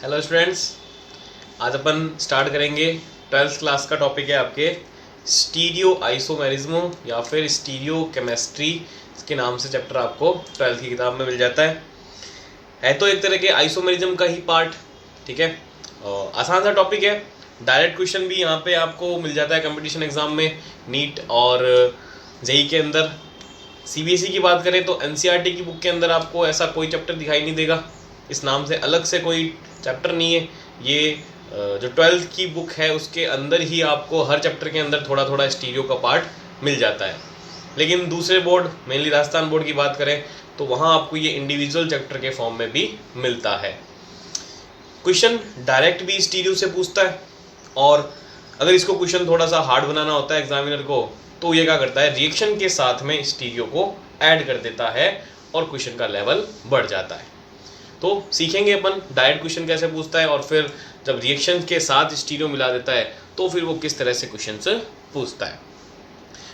Hello students, आज अपन start करेंगे 12th class का टॉपिक है आपके स्टीरियो आइसोमेरिज्म या फिर स्टीरियो केमिस्ट्री के नाम से चैप्टर आपको 12th की किताब में मिल जाता है तो एक तरह के आइसोमेरिज्म का ही पार्ट। ठीक है, आसान सा टॉपिक है। डायरेक्ट क्वेश्चन भी यहाँ पे आपको मिल जाता है कंपटीशन एग्जाम में, नीट और जेई के अंदर। सीबीएसई की बात करें तो एनसीईआरटी की बुक के अंदर आपको ऐसा कोई चैप्टर दिखाई नहीं देगा, इस नाम से अलग से कोई चैप्टर नहीं है। ये जो 12th की बुक है उसके अंदर ही आपको हर चैप्टर के अंदर थोड़ा थोड़ा स्टीरियो का पार्ट मिल जाता है। लेकिन दूसरे बोर्ड, मेनली राजस्थान बोर्ड की बात करें तो वहाँ आपको ये इंडिविजुअल चैप्टर के फॉर्म में भी मिलता है। क्वेश्चन डायरेक्ट भी स्टीरियो से पूछता है, और अगर इसको क्वेश्चन थोड़ा सा हार्ड बनाना होता है एग्जामिनर को तो ये क्या करता है, रिएक्शन के साथ में स्टीरियो को ऐड कर देता है और क्वेश्चन का लेवल बढ़ जाता है। तो सीखेंगे अपन डायरेक्ट क्वेश्चन कैसे पूछता है, और फिर जब रिएक्शन के साथ स्टीरियो मिला देता है तो फिर वो किस तरह से क्वेश्चन से पूछता है।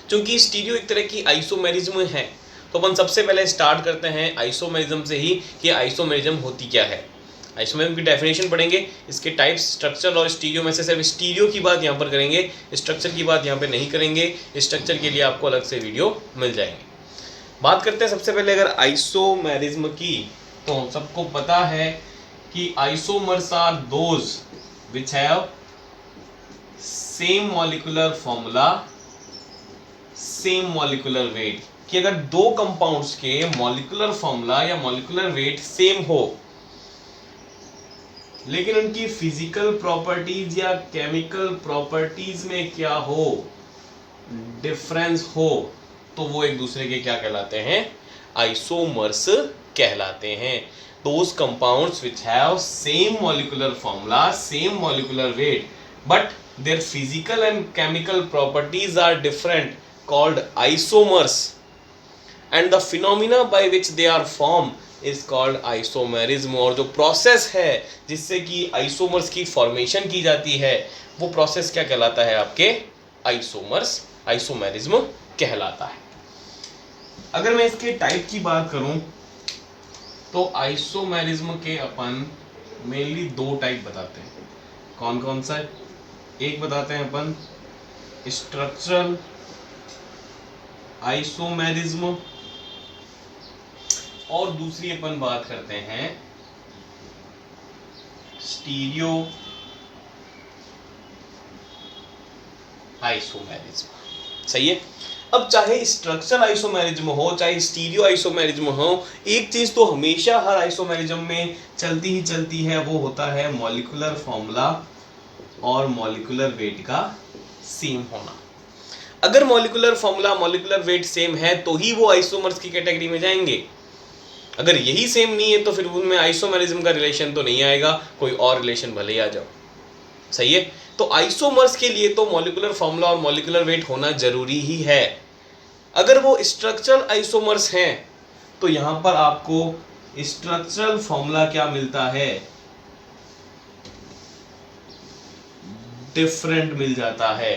क्योंकि स्टीरियो एक तरह की आइसोमेरिज्म है तो अपन सबसे पहले स्टार्ट करते हैं आइसोमेरिज्म से ही कि आइसोमेरिज्म होती क्या है। आइसोमेरिज्म की डेफिनेशन पढ़ेंगे, इसके टाइप्स, स्ट्रक्चर और स्टीरियो में से सिर्फ स्टीरियो की बात यहाँ पर करेंगे, स्ट्रक्चर की बात यहाँ पे नहीं करेंगे। स्ट्रक्चर के लिए आपको अलग से वीडियो मिल जाएंगे। बात करते हैं सबसे पहले अगर आइसोमेरिज्म की, तो सबको पता है कि isomers are those which have same molecular formula, same molecular weight. कि अगर दो कंपाउंड्स के मॉलिक्यूलर फॉर्मूला या मॉलिक्यूलर वेट सेम हो लेकिन उनकी फिजिकल प्रॉपर्टीज या केमिकल प्रॉपर्टीज में क्या हो, डिफरेंस हो, तो वो एक दूसरे के क्या कहलाते हैं, आइसोमर्स कहलाते हैं। Those compounds which have same molecular formula, same molecular weight, but their physical and chemical properties are different, called isomers, and the phenomena by which they are formed is called isomerism। और जो process है जिससे कि isomers की formation की जाती है वो प्रोसेस क्या कहलाता है, आपके आइसोमर्स, आइसोमेरिज्म कहलाता है। अगर मैं इसके टाइप की बात करूं तो आइसोमेरिज्म के अपन मेनली दो टाइप बताते हैं। कौन कौन सा? एक बताते हैं अपन स्ट्रक्चरल आइसोमेरिज्म, और दूसरी अपन बात करते हैं स्टीरियो आइसोमेरिज्म। सही है। अब चाहे स्ट्रक्चरल आइसोमेरिज्म हो चाहे स्टीरियो आइसोमेरिज्म हो, एक चीज तो हमेशा हर आइसोमेरिज्म में चलती ही चलती है, वो होता है मॉलिक्यूलर फॉर्मूला और मॉलिक्यूलर वेट का सेम होना। अगर molecular formula, molecular weight same है तो ही वो आइसोमर्स की कैटेगरी में जाएंगे। अगर यही सेम नहीं है तो फिर उनमें आइसोमेरिज्म का रिलेशन तो नहीं आएगा, कोई और रिलेशन भले ही आ जाओ। सही है। तो आइसोमर्स के लिए तो मॉलिक्यूलर फॉर्मूला और मॉलिक्यूलर वेट होना जरूरी ही है। अगर वो स्ट्रक्चरल आइसोमर्स हैं तो यहां पर आपको स्ट्रक्चरल फॉर्मूला क्या मिलता है, डिफरेंट मिल जाता है।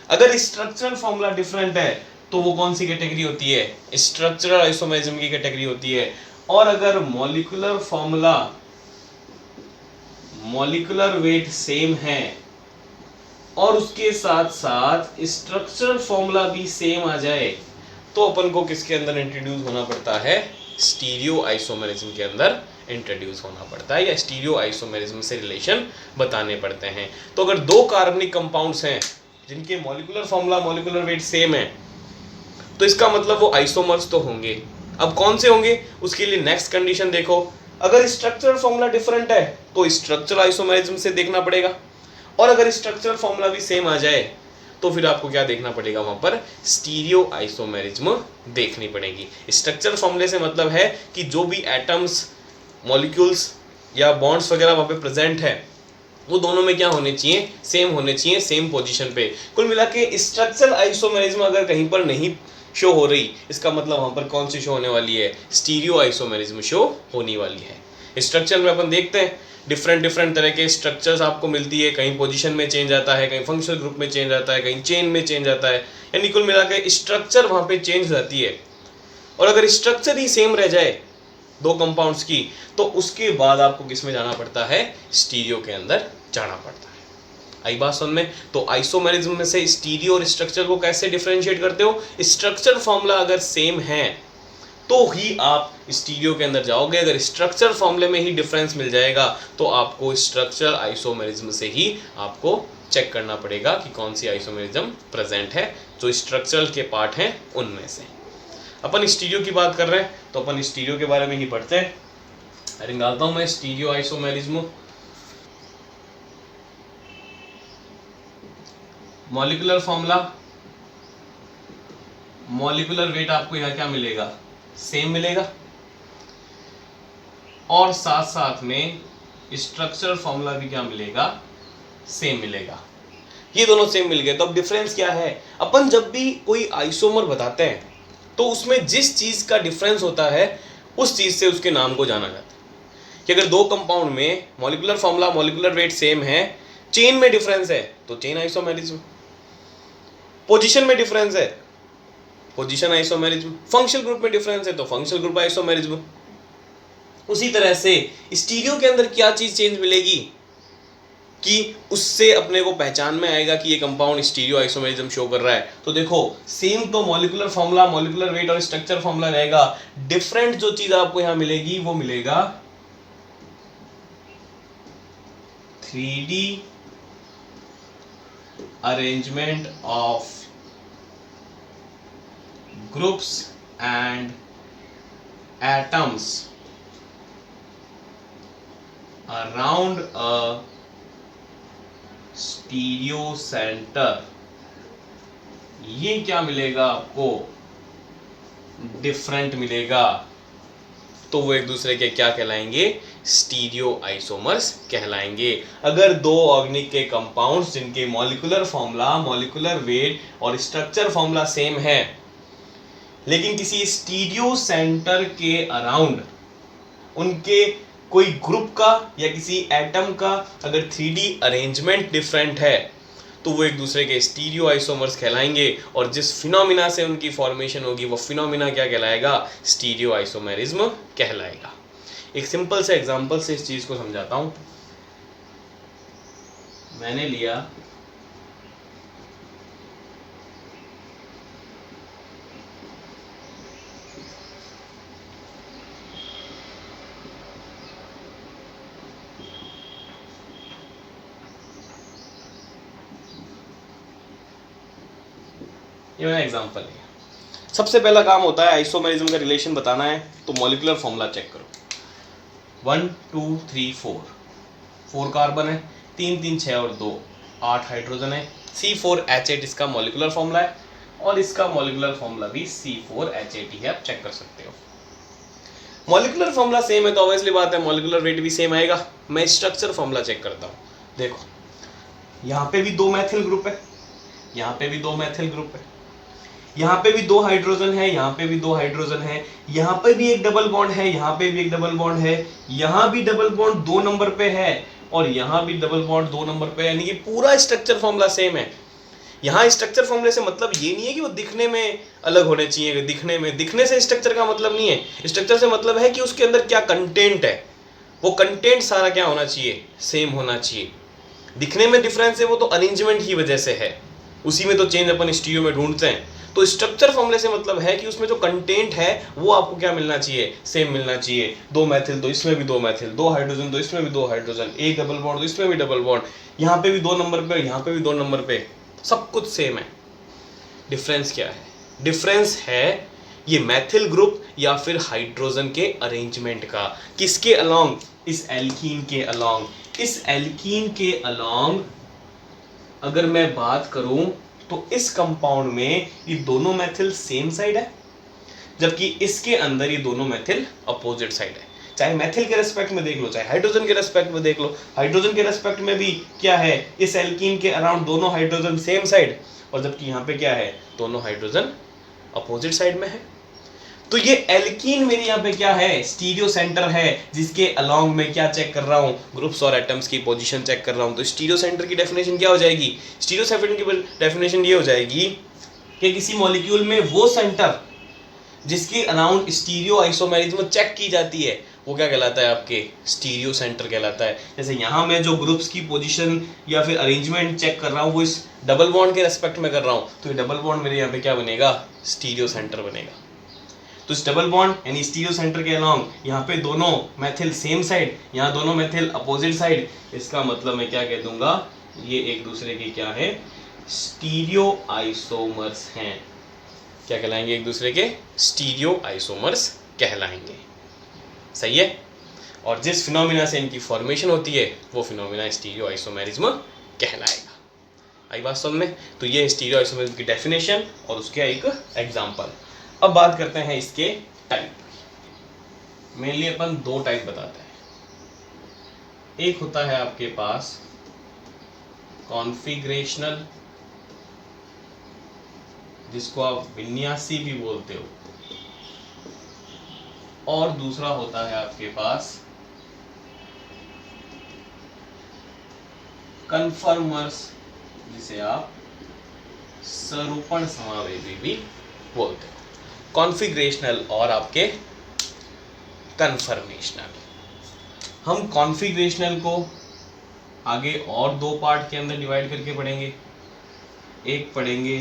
अगर स्ट्रक्चरल फॉर्मूला डिफरेंट है तो वो कौन सी कैटेगरी होती है, स्ट्रक्चरल आइसोमेरिज्म की कैटेगरी होती है। और अगर molecular formula, molecular weight same है और उसके साथ साथ स्ट्रक्चरल फॉर्मूला भी सेम आ जाए तो अपन को किसके अंदर इंट्रोड्यूस होना पड़ता है, स्टीरियो आइसोमेरिज्म के अंदर इंट्रोड्यूस होना पड़ता है, या स्टीरियो आइसोमेरिज्म से रिलेशन बताने पड़ते हैं। तो अगर दो कार्बनिक कंपाउंड्स हैं जिनके molecular formula, molecular weight same है तो इसका मतलब वो आइसोमर्स तो होंगे। अब कौन से होंगे उसके लिए नेक्स्ट कंडीशन देखो, अगर स्ट्रक्चरल फॉर्मूला डिफरेंट है तो स्ट्रक्चरल आइसोमेरिज्म से देखना पड़ेगा, और अगर स्ट्रक्चरल फॉर्मूला भी सेम आ जाए तो फिर आपको क्या देखना पड़ेगा, वहां पर स्टीरियो आइसोमेरिज्म देखनी पड़ेगी। स्ट्रक्चरल फॉर्मूले से मतलब है कि जो भी एटम्स, मॉलिक्यूल्स या बॉन्ड्स वगैरह वहां पे प्रेजेंट है वो दोनों में क्या होने चाहिए, सेम होने चाहिए, सेम पोजीशन पे। कुल मिला के स्ट्रक्चरल आइसोमेरिज्म अगर कहीं पर नहीं शो हो रही, इसका मतलब वहां पर कौन सी शो होने वाली है, स्टीरियो आइसोमेरिज्म शो होने वाली है। स्ट्रक्चर में अपन देखते हैं डिफरेंट तरह के स्ट्रक्चर्स आपको मिलती है, कहीं पोजीशन में चेंज आता है, कहीं फंक्शनल ग्रुप में चेंज आता है, कहीं चेन में चेंज आता है, यानी कुल मिला के स्ट्रक्चर वहां पे चेंज रहती है। और अगर स्ट्रक्चर ही सेम रह जाए दो कंपाउंड्स की, तो उसके बाद आपको किस में जाना पड़ता है, स्टीरियो के अंदर जाना पड़ता है। आई बात समझ में? तो आइसोमेरिज्म में से स्टीरियो और स्ट्रक्चर को कैसे डिफरेंशिएट करते हो, स्ट्रक्चर फॉर्मूला अगर सेम है तो ही आप स्टीरियो के अंदर जाओगे, अगर स्ट्रक्चर फॉर्मूले में ही डिफरेंस मिल जाएगा तो आपको स्ट्रक्चर आइसोमेरिज्म से ही आपको चेक करना पड़ेगा कि कौन सी आइसोमेरिज्म प्रेजेंट है, जो स्ट्रक्चरल के पार्ट हैं उनमें से। अपन स्टीरियो की बात कर रहे हैं तो अपन स्टीरियो के बारे में ही पढ़ते हैं। निकालता हूं मैं stereo isomerism. Molecular formula, molecular weight आपको यहां क्या मिलेगा, सेम मिलेगा, और साथ साथ में स्ट्रक्चरल फॉर्मूला भी क्या मिलेगा, सेम मिलेगा। ये दोनों सेम मिल गए। तो अब डिफरेंस क्या है, अपन जब भी कोई आइसोमर बताते हैं तो उसमें जिस चीज का डिफरेंस होता है उस चीज से उसके नाम को जाना जाता है। कि अगर दो कंपाउंड में molecular formula, molecular weight same है, चेन में डिफरेंस है तो चेन आइसोमेरिज्म, पोजीशन में डिफरेंस है पोजीशन आइसोमेरिज्म, फंक्शनल ग्रुप में डिफरेंस है तो फंक्शनल ग्रुप आइसोमेरिज्म। उसी तरह से स्टीरियो के अंदर क्या चीज चेंज मिलेगी कि उससे अपने को पहचान में आएगा कि ये कंपाउंड स्टीरियो आइसोमेरिज्म शो कर रहा है। तो देखो सेम तो मॉलिक्यूलर फॉर्मूला, मॉलिक्यूलर वेट और स्ट्रक्चर फॉर्मूला रहेगा, डिफरेंट जो चीज आपको यहां मिलेगी वो मिलेगा 3D arrangement of groups and atoms around a stereo center। ये क्या मिलेगा आपको, डिफरेंट मिलेगा। तो वो एक दूसरे के क्या कहलाएंगे, स्टीरियो आइसोमर्स कहलाएंगे। अगर दो ऑर्गेनिक के कंपाउंड्स जिनके मॉलिक्यूलर फॉर्मूला, मॉलिक्यूलर वेट और स्ट्रक्चर फॉर्मूला सेम है, लेकिन किसी स्टीरियो सेंटर के अराउंड उनके कोई ग्रुप का या किसी एटम का अगर 3D अरेंजमेंट डिफरेंट है तो वो एक दूसरे के स्टीरियो आइसोमर्स कहलाएंगे, और जिस फिनोमिना से उनकी फॉर्मेशन होगी वो फिनोमिना क्या कहलाएगा, स्टीरियो आइसोमेरिज्म कहलाएगा। एक सिंपल से एग्जांपल से इस चीज को समझाता हूं। मैंने लिया ये मैंने एग्जांपल लिया। सबसे पहला काम होता है आइसोमेरिज्म का रिलेशन बताना है तो मॉलिक्यूलर फॉर्मूला चेक करो। 1 2 3 4 कार्बन है, 3 3 6 और 2 8 हाइड्रोजन है। C4H8 इसका मॉलिक्यूलर फॉर्मूला है और इसका मॉलिक्यूलर फॉर्मूला भी C4H8 है, आप चेक कर सकते हो। मॉलिक्यूलर फॉर्मूला सेम है तो ऑब्वियसली बात है मॉलिक्यूलर वेट भी सेम आएगा। मैं स्ट्रक्चर फॉर्मूला चेक करता हूँ। देखो यहाँ पे भी दो मैथिल ग्रुप है, यहाँ पे भी दो मैथिल ग्रुप है, यहाँ पे भी दो हाइड्रोजन है, यहाँ पे भी दो हाइड्रोजन है, यहाँ पे भी एक डबल बॉन्ड है, यहाँ पे भी एक डबल बॉन्ड है, यहाँ भी डबल बॉन्ड 2 नंबर पे है और यहाँ भी डबल बॉन्ड 2 नंबर पे है, यानी कि पूरा स्ट्रक्चर फॉर्मूला सेम है। यहाँ स्ट्रक्चर फॉर्मूले से मतलब ये नहीं है कि वो दिखने में अलग होने चाहिए, दिखने से स्ट्रक्चर का मतलब नहीं है। स्ट्रक्चर से मतलब है कि उसके अंदर क्या कंटेंट है, वो कंटेंट सारा क्या होना चाहिए, सेम होना चाहिए। दिखने में डिफरेंस है वो तो अरेंजमेंट की वजह से है, उसी में तो चेंज अपन स्टीरियो में ढूंढते हैं। तो स्ट्रक्चर फॉर्मूले से मतलब है कि उसमें जो कंटेंट है वो आपको क्या मिलना चाहिए, सेम मिलना चाहिए। 2 मैथिल तो इसमें भी 2 मैथिल, 2 हाइड्रोजन तो इसमें भी 2 हाइड्रोजन, एक डबल बॉन्ड तो इसमें भी डबल बॉन्ड, यहाँ पे भी 2 नंबर पे, यहाँ पे भी 2 नंबर पे, सब कुछ सेम है। डिफरेंस क्या है, डिफरेंस है ये मैथिल ग्रुप या फिर हाइड्रोजन के अरेंजमेंट का। किसके अलोंग, इस एल्कीन के अलोंग। इस एल्कीन के अलोंग अगर मैं बात करूं तो इस कंपाउंड में ये दोनों मैथिल सेम साइड है, जबकि इसके अंदर ये दोनों मैथिल अपोजिट साइड है। चाहे मैथिल के रेस्पेक्ट में देख लो, चाहे हाइड्रोजन के रेस्पेक्ट में देख लो। हाइड्रोजन के रेस्पेक्ट में भी क्या है, इस एल्कीन के अराउंड दोनों हाइड्रोजन सेम साइड, और जबकि यहाँ पे क्या है, दोनों हाइड्रोजन अपोजिट साइड में है। तो ये एल्कीन मेरे यहाँ पे क्या है, स्टीरियो सेंटर है, जिसके अलोंग में क्या चेक कर रहा हूँ, ग्रुप्स और एटम्स की पोजीशन चेक कर रहा हूँ। तो स्टीरियो सेंटर की डेफिनेशन क्या हो जाएगी, स्टीरियो सेंटर की डेफिनेशन ये हो जाएगी कि किसी मॉलिक्यूल में वो सेंटर जिसके अराउंड स्टीरियो आइसोमेरिज्म चेक की जाती है वो क्या कहलाता है, आपके स्टीरियो सेंटर कहलाता है। जैसे यहाँ मैं जो ग्रुप्स की पोजीशन या फिर अरेंजमेंट चेक कर रहा हूँ वो इस डबल बॉन्ड के रेस्पेक्ट में कर रहा हूँ, तो ये डबल बॉन्ड मेरे यहाँ पे क्या बनेगा, स्टीरियो सेंटर बनेगा। तो इस डबल बॉन्ड यानी स्टीरियो सेंटर के अलाउंग यहाँ पे दोनों मेथिल सेम साइड, यहाँ दोनों मेथिल अपोजिट साइड, इसका मतलब मैं क्या कह दूंगा, ये एक दूसरे के क्या है, स्टीरियो आइसोमर्स हैं। क्या कहलाएंगे, एक दूसरे के स्टीरियो आइसोमर्स कहलाएंगे। सही है। और जिस फिनोमिना से इनकी फॉर्मेशन होती है वो फिनोमिना स्टीरियो आइसोमेरिज्म कहलाएगा। आई बात समझ में। तो ये स्टीरियो आइसोमेरिज्म की डेफिनेशन और उसके एक एग्जांपल। अब बात करते हैं इसके टाइप। मेनली अपन दो टाइप बताते हैं। एक होता है आपके पास कॉन्फिगरेशनल, जिसको आप विन्यासी भी बोलते हो, और दूसरा होता है आपके पास कन्फर्मर्स, जिसे आप सरूपण समावेशी भी बोलते हो। कॉन्फिगरेशनल और आपके कन्फर्मेशनल। हम कॉन्फिगरेशनल को आगे और दो पार्ट के अंदर डिवाइड करके पढ़ेंगे। एक पढ़ेंगे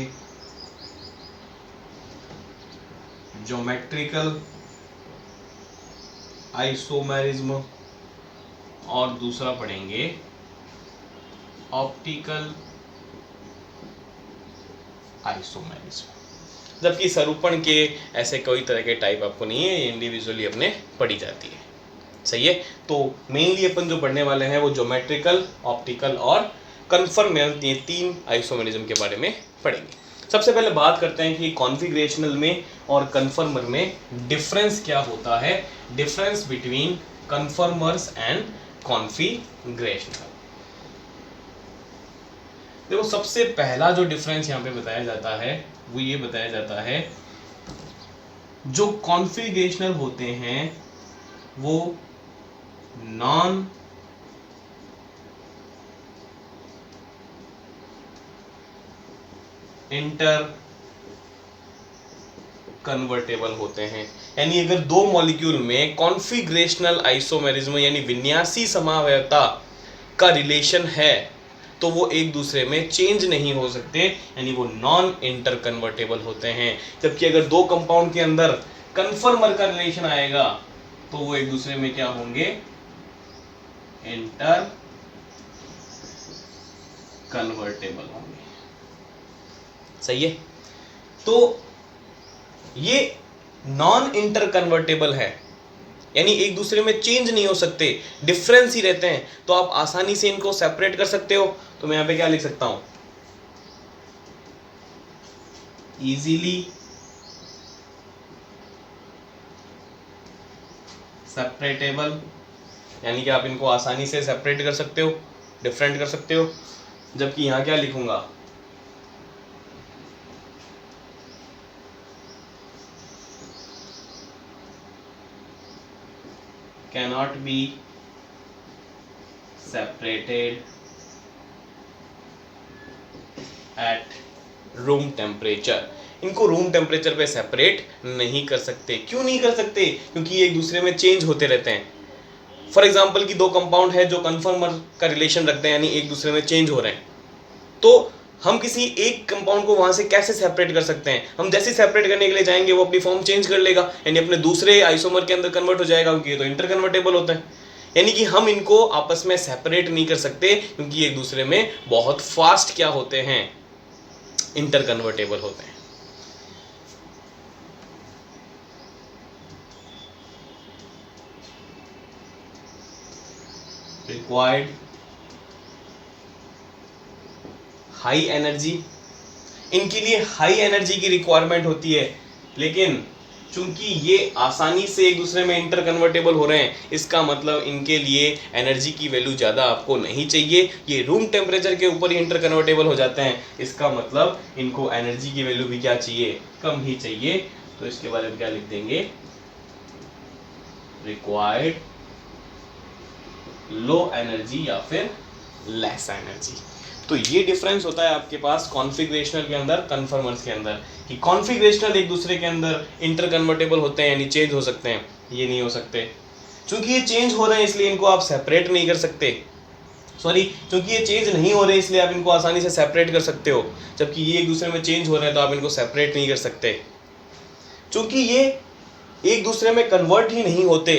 ज्योमेट्रिकल आइसोमेरिज्म और दूसरा पढ़ेंगे ऑप्टिकल आइसोमेरिज्म। जबकि सरूपण के ऐसे कोई तरह के टाइप आपको नहीं है, ये इंडिविजुअली अपने पढ़ी जाती है। सही है। तो मेनली अपन जो पढ़ने वाले हैं वो ज्योमेट्रिकल, ऑप्टिकल और कन्फर्म, ये तीन आइसोमेरिज्म के बारे में पढ़ेंगे। सबसे पहले बात करते हैं कि कॉन्फिगरेशनल में और कन्फर्मर में डिफरेंस क्या होता है, difference between conformers and configurational. देखो सबसे पहला जो डिफरेंस यहाँ पे बताया जाता है वो ये बताया जाता है, जो कॉन्फिगरेशनल होते हैं वो नॉन इंटर कन्वर्टेबल होते हैं। यानी अगर दो मॉलिक्यूल में कॉन्फिगरेशनल आइसोमेरिज्म यानी विन्यासी समावयवता का रिलेशन है तो वो एक दूसरे में चेंज नहीं हो सकते, यानी वो नॉन इंटर कन्वर्टेबल होते हैं। जबकि अगर दो कंपाउंड के अंदर कन्फर्मर का रिलेशन आएगा तो वो एक दूसरे में क्या होंगे, इंटर कन्वर्टेबल होंगे। सही है। तो ये नॉन इंटर कन्वर्टेबल है, यानी एक दूसरे में चेंज नहीं हो सकते, डिफरेंस ही रहते हैं, तो आप आसानी से इनको सेपरेट कर सकते हो। तो मैं यहां पे क्या लिख सकता हूं, इजीली सेपरेटेबल, यानी कि आप इनको आसानी से सेपरेट कर सकते हो, डिफरेंट कर सकते हो। जबकि यहां क्या लिखूंगा, cannot be separated at room temperature। इनको रूम टेम्परेचर पे सेपरेट नहीं कर सकते। क्यों नहीं कर सकते? क्योंकि ये एक दूसरे में चेंज होते रहते हैं। फॉर एग्जाम्पल कि दो कंपाउंड है जो कन्फर्मर का रिलेशन रखते हैं, यानी एक दूसरे में चेंज हो रहे हैं, तो हम किसी एक कंपाउंड को वहां से कैसे सेपरेट कर सकते हैं? हम जैसे सेपरेट करने के लिए जाएंगे वो अपनी फॉर्म चेंज कर लेगा, यानी अपने दूसरे आइसोमर के अंदर कन्वर्ट हो जाएगा, क्योंकि ये तो इंटर कन्वर्टेबल होता है। यानी कि हम इनको आपस में सेपरेट नहीं कर सकते, क्योंकि एक दूसरे में बहुत फास्ट क्या होते हैं, इंटर कन्वर्टेबल होते हैं। रिक्वायर्ड हाई एनर्जी, इनके लिए हाई एनर्जी की रिक्वायरमेंट होती है, लेकिन चूंकि ये आसानी से एक दूसरे में इंटर कन्वर्टेबल हो रहे हैं, इसका मतलब इनके लिए एनर्जी की वैल्यू ज़्यादा आपको नहीं चाहिए। ये रूम टेम्परेचर के ऊपर ही इंटर कन्वर्टेबल हो जाते हैं, इसका मतलब इनको एनर्जी की वैल्यू भी क्या चाहिए, कम ही चाहिए। तो इसके बारे में क्या लिख देंगे, रिक्वायर्ड लो एनर्जी या फिर लेस एनर्जी। तो ये डिफरेंस होता है आपके पास कॉन्फ़िगरेशनल के अंदर, कन्फर्मर्स के अंदर, कि कॉन्फ़िगरेशनल एक दूसरे के अंदर इंटर कन्वर्टेबल होते हैं यानी चेंज हो सकते हैं, ये नहीं हो सकते। चूंकि ये चेंज हो रहे हैं इसलिए इनको आप सेपरेट नहीं कर सकते, क्योंकि ये चेंज नहीं हो रहे इसलिए आप इनको आसानी से सेपरेट कर सकते हो, जबकि ये एक दूसरे में चेंज हो रहे हैं तो आप इनको सेपरेट नहीं कर सकते। चूंकि ये एक दूसरे में कन्वर्ट ही नहीं होते,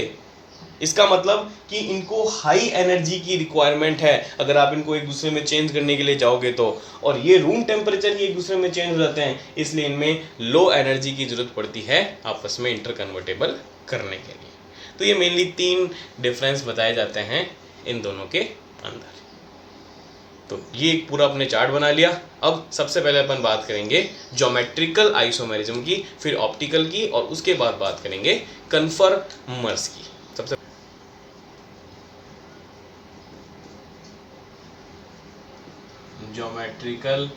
इसका मतलब कि इनको हाई एनर्जी की रिक्वायरमेंट है अगर आप इनको एक दूसरे में चेंज करने के लिए जाओगे तो, और ये रूम टेम्परेचर ही एक दूसरे में चेंज हो जाते हैं, इसलिए इनमें लो एनर्जी की जरूरत पड़ती है आपस में इंटर कन्वर्टेबल करने के लिए। तो ये मेनली 3 डिफरेंस बताए जाते हैं इन दोनों के अंदर। तो ये एक पूरा अपने चार्ट बना लिया। अब सबसे पहले अपन बात करेंगे ज्योमेट्रिकल आइसोमेरिज्म की, फिर ऑप्टिकल की, और उसके बाद बात करेंगे कन्फर्मर्स की। सबसे ज्योमेट्रिकल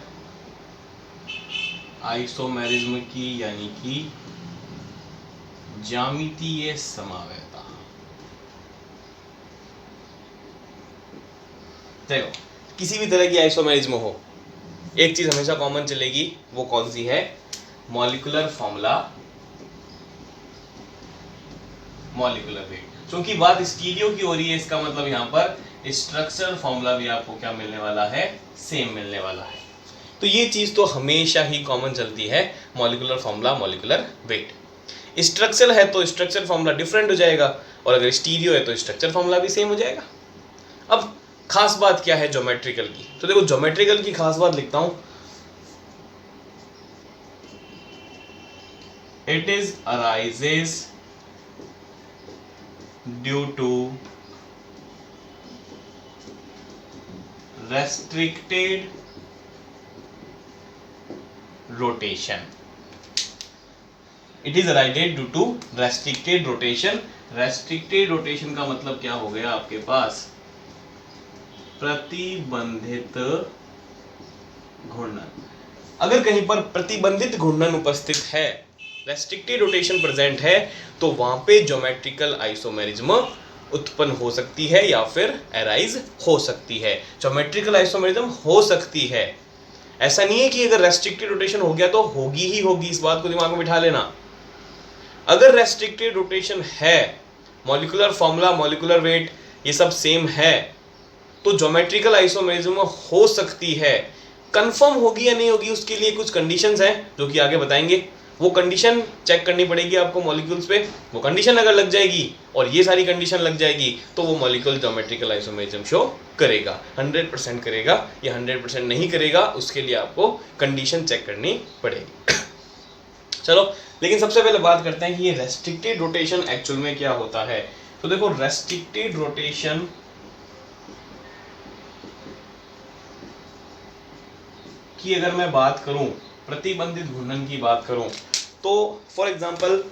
आइसोमेरिज्म की यानी कि ज्यामितीय समवेता। देखो, किसी भी तरह की आइसोमेरिज्म हो, एक चीज हमेशा कॉमन चलेगी, वो कौन सी है? Molecular formula, molecular weight. क्योंकि बात स्टीरियो की हो रही है, इसका मतलब यहाँ पर स्ट्रक्चरल फॉर्मूला भी आपको क्या मिलने वाला है? सेम मिलने वाला है। तो ये चीज तो हमेशा ही कॉमन चलती है, molecular formula, molecular weight. Structure है तो स्ट्रक्चर फॉर्मूला डिफरेंट हो जाएगा, और अगर स्टीरियो है तो स्ट्रक्चर फॉर्मूला भी सेम हो जाएगा। अब खास बात क्या है ज्योमेट्रिकल की? तो देखो, ज्योमेट्रिकल की खास बात लिखता हूं, it is arises due to restricted rotation. It is arises due to restricted rotation. Restricted rotation का मतलब क्या हो गया आपके पास? प्रतिबंधित घूर्णन। अगर कहीं पर प्रतिबंधित घूर्णन उपस्थित है, रेस्ट्रिक्टेड रोटेशन प्रेजेंट है, तो वहां पे ज्योमेट्रिकल आइसोमेरिज्म उत्पन्न हो सकती है या फिर अराइज हो सकती है। ज्योमेट्रिकल आइसोमेरिज्म हो सकती है, ऐसा नहीं है कि अगर रेस्ट्रिक्टेड रोटेशन हो गया तो होगी ही होगी, इस बात को दिमाग में बिठा लेना। अगर रेस्ट्रिक्टेड रोटेशन है, मॉलिक्यूलर फॉर्मूला, मॉलिक्यूलर वेट ये सब सेम है, तो ज्योमेट्रिकल आइसोमेरिज्म हो सकती है। कंफर्म होगी या नहीं होगी उसके लिए कुछ कंडीशंस हैं जो कि आगे बताएंगे। वो कंडीशन चेक करनी पड़ेगी आपको मॉलिक्यूल्स पे। वो कंडीशन अगर लग जाएगी और ये सारी कंडीशन लग जाएगी तो वो मॉलिक्यूल ज्योमेट्रिकल आइसोमेरिज्म शो करेगा, 100% करेगा या 100% नहीं करेगा, उसके लिए आपको कंडीशन चेक करनी पड़ेगी। चलो, लेकिन सबसे पहले बात करते हैं कि ये रेस्ट्रिक्टेड रोटेशन एक्चुअल में क्या होता है। तो देखो, रेस्ट्रिक्टेड रोटेशन की अगर मैं बात करूं, प्रतिबंधित घूर्णन की बात करूं, तो फॉर एग्जांपल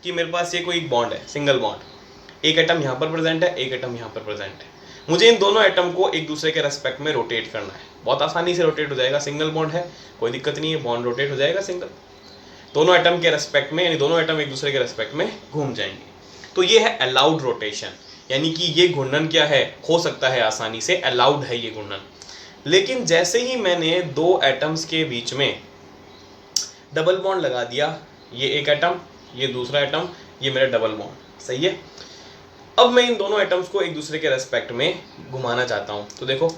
कि मेरे पास ये कोई बॉन्ड है, सिंगल बॉन्ड, एक एटम यहाँ पर प्रेजेंट है, एक एटम यहाँ पर प्रेजेंट है। मुझे इन दोनों एटम को एक दूसरे के रेस्पेक्ट में रोटेट करना है। बहुत आसानी से रोटेट हो जाएगा, सिंगल बॉन्ड है, कोई दिक्कत नहीं है, बॉन्ड रोटेट हो जाएगा सिंगल, दोनों एटम के रेस्पेक्ट में, यानी दोनों एटम एक दूसरे के रेस्पेक्ट में घूम जाएंगे। तो ये है अलाउड रोटेशन, यानी कि ये घूर्णन क्या है? हो सकता है आसानी से, अलाउड है ये घूर्णन। लेकिन जैसे ही मैंने दो एटम्स के बीच में डबल बॉन्ड लगा दिया, ये एक एटम, ये दूसरा एटम, ये मेरा डबल बॉन्ड, सही है। अब मैं इन दोनों एटम्स को एक दूसरे के रेस्पेक्ट में घुमाना चाहता हूं, तो देखो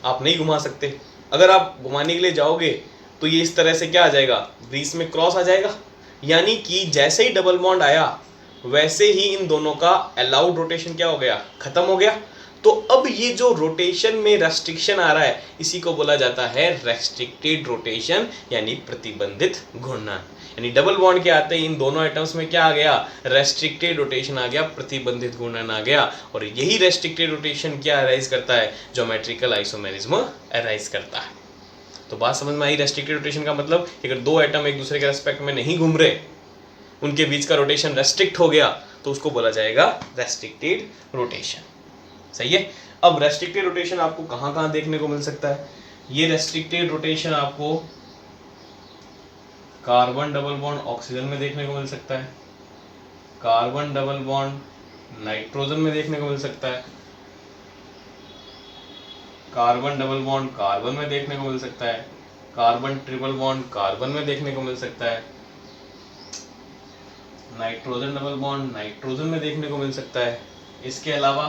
आप नहीं घुमा सकते। अगर आप घुमाने के लिए जाओगे तो ये इस तरह से क्या आ जाएगा? बीच में क्रॉस आ जाएगा, यानी कि जैसे ही डबल बॉन्ड आया वैसे ही इन दोनों का अलाउड रोटेशन क्या हो गया? खत्म हो गया। तो अब ये जो रोटेशन में रेस्ट्रिक्शन आ रहा है, इसी को बोला जाता है रेस्ट्रिक्टेड रोटेशन, यानी प्रतिबंधित घूर्णन। यानी डबल बॉन्ड के आते ही इन दोनों एटम्स में क्या आ गया? रेस्ट्रिक्टेड रोटेशन आ गया, प्रतिबंधित घूर्णन आ गया। और यही रेस्ट्रिक्टेड रोटेशन क्या अराइज करता है? ज्योमेट्रिकल आइसोमेरिज्म अराइज करता है। तो बात समझ में आई? रेस्ट्रिक्टेड रोटेशन का मतलब अगर दो एटम एक दूसरे के रेस्पेक्ट में नहीं घूम रहे, उनके बीच का रोटेशन रेस्ट्रिक्ट हो गया, तो उसको बोला जाएगा रेस्ट्रिक्टेड रोटेशन, सही है। अब रेस्ट्रिक्टेड रोटेशन आपको कहां कहां देखने को मिल सकता है? ये रेस्ट्रिक्टेड रोटेशन आपको कार्बन डबल बॉन्ड ऑक्सीजन में देखने को मिल सकता है, कार्बन डबल बॉन्ड नाइट्रोजन में देखने को मिल सकता है, कार्बन डबल बॉन्ड कार्बन में देखने को मिल सकता है, कार्बन ट्रिपल बॉन्ड कार्बन में देखने को मिल सकता है, नाइट्रोजन डबल बॉन्ड नाइट्रोजन में देखने को मिल सकता है। इसके अलावा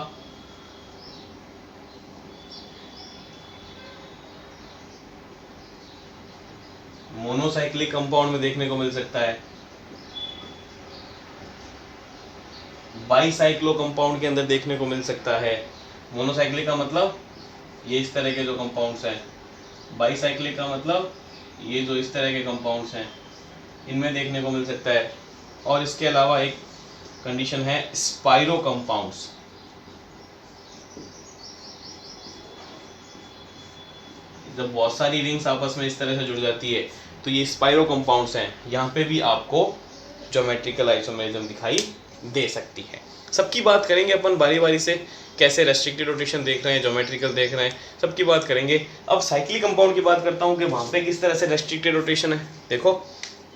मोनोसाइक्लिक कंपाउंड में देखने को मिल सकता है, बाईसाइक्लो कंपाउंड के अंदर देखने को मिल सकता है। मोनोसाइक्लिक का मतलब ये इस तरह के जो कंपाउंड्स हैं, बाईसाइक्लिक का मतलब ये जो इस तरह के कंपाउंड्स हैं, इनमें देखने को मिल सकता है। और इसके अलावा एक कंडीशन है स्पाइरो कंपाउंड्स। जब बहुत सारी रिंग्स आपस में इस तरह से जुड़ जाती है तो ये स्पाइरो कंपाउंड्स हैं। यहाँ पे भी आपको ज्योमेट्रिकल आइसोमेरिज्म दिखाई दे सकती है। सबकी बात करेंगे अपन बारी बारी से, कैसे रेस्ट्रिक्टेड रोटेशन देख रहे हैं, ज्योमेट्रिकल देख रहे हैं, सबकी बात करेंगे। अब साइक्लिक कंपाउंड की बात करता हूँ कि वहाँ पे किस तरह से रेस्ट्रिक्टेड रोटेशन है। देखो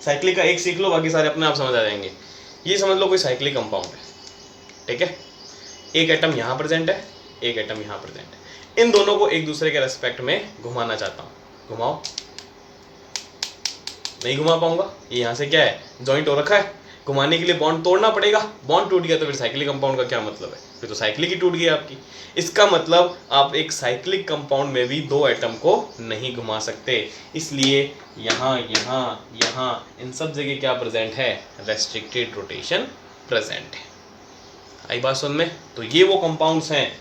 साइक्लिक का एक सीख लो, बाकी सारे अपने आप समझ आ जाएंगे। ये समझ लो कोई साइक्लिक कंपाउंड है, ठीक है, एक एटम यहाँ प्रेजेंट है, एक एटम यहाँ प्रेजेंट है, इन दोनों को एक दूसरे के रेस्पेक्ट में घुमाना चाहता हूँ, घुमाओ। नहीं घुमा पाऊंगा, ये यहाँ से क्या है, जॉइंट हो रखा है, घुमाने के लिए बॉन्ड तोड़ना पड़ेगा। बॉन्ड टूट गया तो फिर साइक्लिक कंपाउंड का क्या मतलब है, फिर तो साइक्लिक ही टूट गई आपकी। इसका मतलब आप एक साइक्लिक कंपाउंड में भी दो एटम को नहीं घुमा सकते, इसलिए यहाँ यहाँ यहाँ इन सब जगह क्या प्रेजेंट है, रेस्ट्रिक्टेड रोटेशन प्रेजेंट है। आई बात सुन में? तो ये वो कंपाउंड्स हैं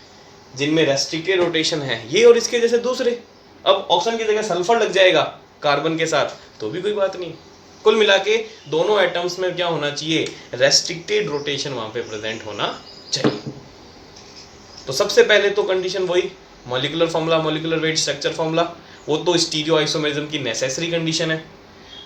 जिनमें रेस्ट्रिक्टेड रोटेशन है, ये और इसके जैसे दूसरे। अब ऑक्सीजन की जगह सल्फर लग जाएगा कार्बन के साथ तो भी कोई बात नहीं। कुल मिला के दोनों एटम्स में क्या होना चाहिए, रेस्ट्रिक्टेड रोटेशन वहां पे प्रेजेंट होना चाहिए। तो सबसे पहले तो कंडीशन वही molecular formula, molecular weight, structure formula, वो तो स्टीरियो आइसोमेरिज्म की नेसेसरी कंडीशन है।